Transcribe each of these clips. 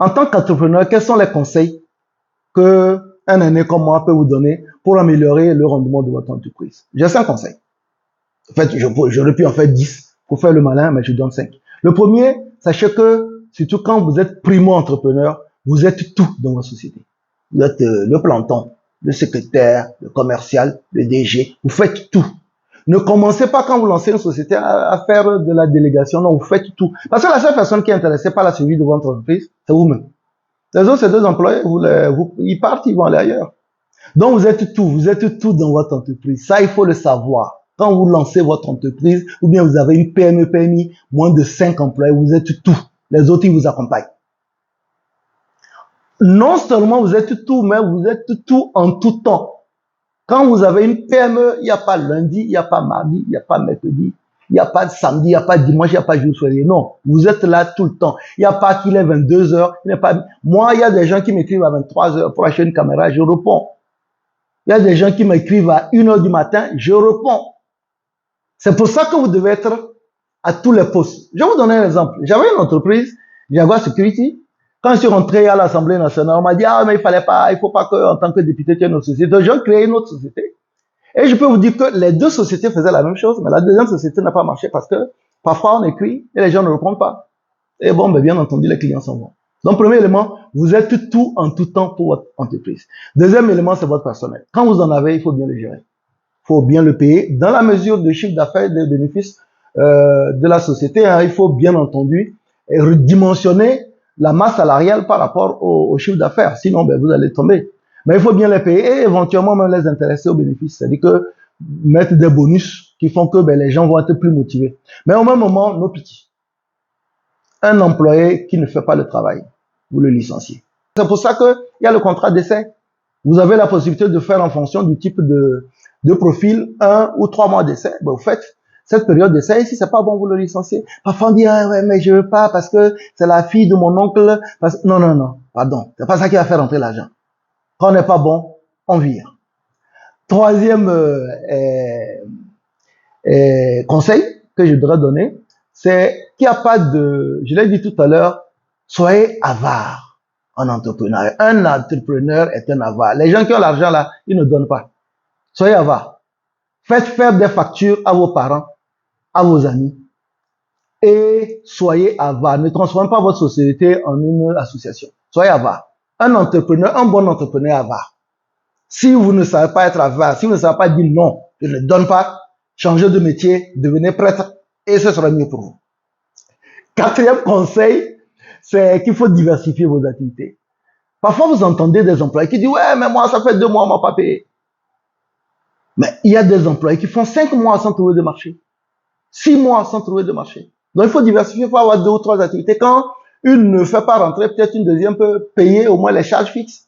En tant qu'entrepreneur, quels sont les conseils que un aîné comme moi peut vous donner pour améliorer le rendement de votre entreprise? J'ai 5 conseils. En fait, j'aurais pu en faire 10 pour faire le malin, mais je donne 5. Le premier, sachez que, surtout quand vous êtes primo-entrepreneur, vous êtes tout dans votre société. Vous êtes le planton, le secrétaire, le commercial, le DG, vous faites tout. Ne commencez pas quand vous lancez une société à faire de la délégation, non, vous faites tout. Parce que la seule personne qui est intéressée par la survie de votre entreprise, c'est vous-même. Les autres, ces 2 employés, ils partent, ils vont aller ailleurs. Donc, vous êtes tout dans votre entreprise. Ça, il faut le savoir. Quand vous lancez votre entreprise, ou bien vous avez une PME, PMI, moins de 5 employés, vous êtes tout. Les autres, ils vous accompagnent. Non seulement vous êtes tout, mais vous êtes tout en tout temps. Quand vous avez une PME, il n'y a pas lundi, il n'y a pas mardi, il n'y a pas mercredi, il n'y a pas de samedi, il n'y a pas de dimanche, il n'y a pas de jour férié. Non, vous êtes là tout le temps. Il n'y a pas qu'il est 22 heures. Il n'y a pas... Moi, il y a des gens qui m'écrivent à 23 heures pour acheter une caméra, je réponds. Il y a des gens qui m'écrivent à 1 heure du matin, je réponds. C'est pour ça que vous devez être à tous les postes. Je vais vous donner un exemple. J'avais une entreprise, Jaguar Security. Quand je suis rentré à l'Assemblée nationale, on m'a dit, ah, mais il faut pas que, en tant que député, tu aies une autre société. Donc, j'ai créé une autre société. Et je peux vous dire que les 2 sociétés faisaient la même chose, mais la deuxième société n'a pas marché parce que parfois on écrit et les gens ne répondent pas. Et bon, bien entendu, les clients s'en vont. Donc, premier élément, vous êtes tout en tout temps pour votre entreprise. Deuxième élément, c'est votre personnel. Quand vous en avez, il faut bien le gérer. Il faut bien le payer. Dans la mesure de chiffre d'affaires et de bénéfices de la société, il faut bien entendu redimensionner la masse salariale par rapport au chiffre d'affaires. Sinon, vous allez tomber. Mais il faut bien les payer et éventuellement même les intéresser aux bénéfices. C'est-à-dire que mettre des bonus qui font que les gens vont être plus motivés. Mais au même moment, no pitié. Un employé qui ne fait pas le travail, vous le licenciez. C'est pour ça qu'il y a le contrat d'essai. Vous avez la possibilité de faire en fonction du type de profil 1 ou 3 mois d'essai. Vous faites cette période d'essai. Si c'est pas bon, vous le licenciez. Parfois on dit, ah ouais, mais je veux pas parce que c'est la fille de mon oncle. Non, pardon. C'est pas ça qui va faire rentrer l'argent. Quand on n'est pas bon, on vire. Troisième conseil que je voudrais donner, c'est qu'il n'y a pas de, je l'ai dit tout à l'heure, soyez avare en entrepreneuriat. Un entrepreneur est un avare. Les gens qui ont l'argent là, ils ne donnent pas. Soyez avare. Faites faire des factures à vos parents, à vos amis. Et soyez avare. Ne transformez pas votre société en une association. Soyez avare. Un entrepreneur, un bon entrepreneur avare. Si vous ne savez pas être avare, si vous ne savez pas dire non, je ne donne pas, changez de métier, devenez prêtre et ce sera mieux pour vous. Quatrième conseil, c'est qu'il faut diversifier vos activités. Parfois, vous entendez des employés qui disent, ouais, mais moi, ça fait 2 mois, on m'a pas payé. Mais il y a des employés qui font 5 mois sans trouver de marché. 6 mois sans trouver de marché. Donc, il faut diversifier, il faut avoir 2 ou 3 activités. Quand une ne fait pas rentrer, peut-être une deuxième peut payer au moins les charges fixes.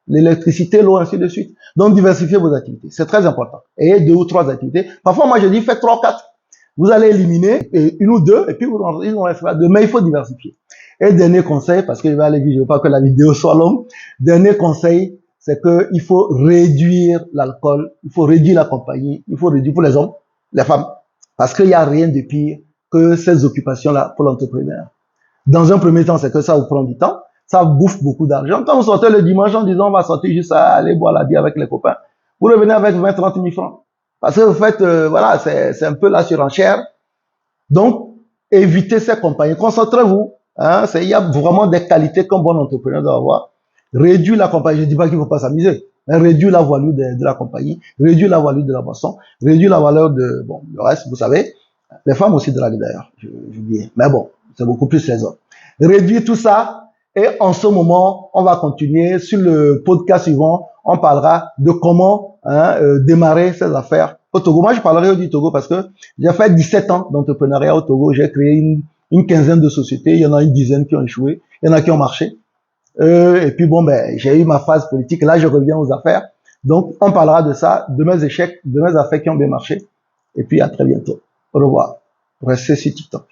L'électricité, l'eau, ainsi de suite. Donc, diversifiez vos activités. C'est très important. Ayez 2 ou 3 activités. Parfois, moi, je dis, faites 3 ou 4. Vous allez éliminer 1 ou 2, et puis ils vont rester là. Mais il faut diversifier. Et dernier conseil, parce que je vais aller vite, je veux pas que la vidéo soit longue. Dernier conseil, c'est que il faut réduire l'alcool, il faut réduire la compagnie, il faut réduire pour les hommes, les femmes. Parce qu'il n'y a rien de pire que ces occupations-là pour l'entrepreneur. Dans un premier temps, c'est que ça vous prend du temps. Ça bouffe beaucoup d'argent. Quand vous sortez le dimanche en disant on va sortir juste à aller boire la bière avec les copains, vous revenez avec 20-30 000 francs. Parce que vous faites, voilà, c'est un peu la surenchère. Donc, évitez ces compagnies. Concentrez-vous. Hein, il y a vraiment des qualités qu'un bon entrepreneur doit avoir. Réduire la compagnie. Je ne dis pas qu'il ne faut pas s'amuser. Mais réduire la valeur de la compagnie. Réduire la valeur de la boisson. Réduire la valeur de, bon, le reste, vous savez. Les femmes aussi draguent d'ailleurs. J'oubliais. Mais bon, c'est beaucoup plus les hommes. Réduire tout ça. Et en ce moment, on va continuer. Sur le podcast suivant, on parlera de comment démarrer ces affaires au Togo. Moi, je parlerai du Togo parce que j'ai fait 17 ans d'entrepreneuriat au Togo. J'ai créé une quinzaine de sociétés. Il y en a une dizaine qui ont échoué. Il y en a qui ont marché. Et puis bon, j'ai eu ma phase politique. Là, je reviens aux affaires. Donc, on parlera de ça, de mes échecs, de mes affaires qui ont bien marché. Et puis, à très bientôt. Au revoir. Restez sur TikTok.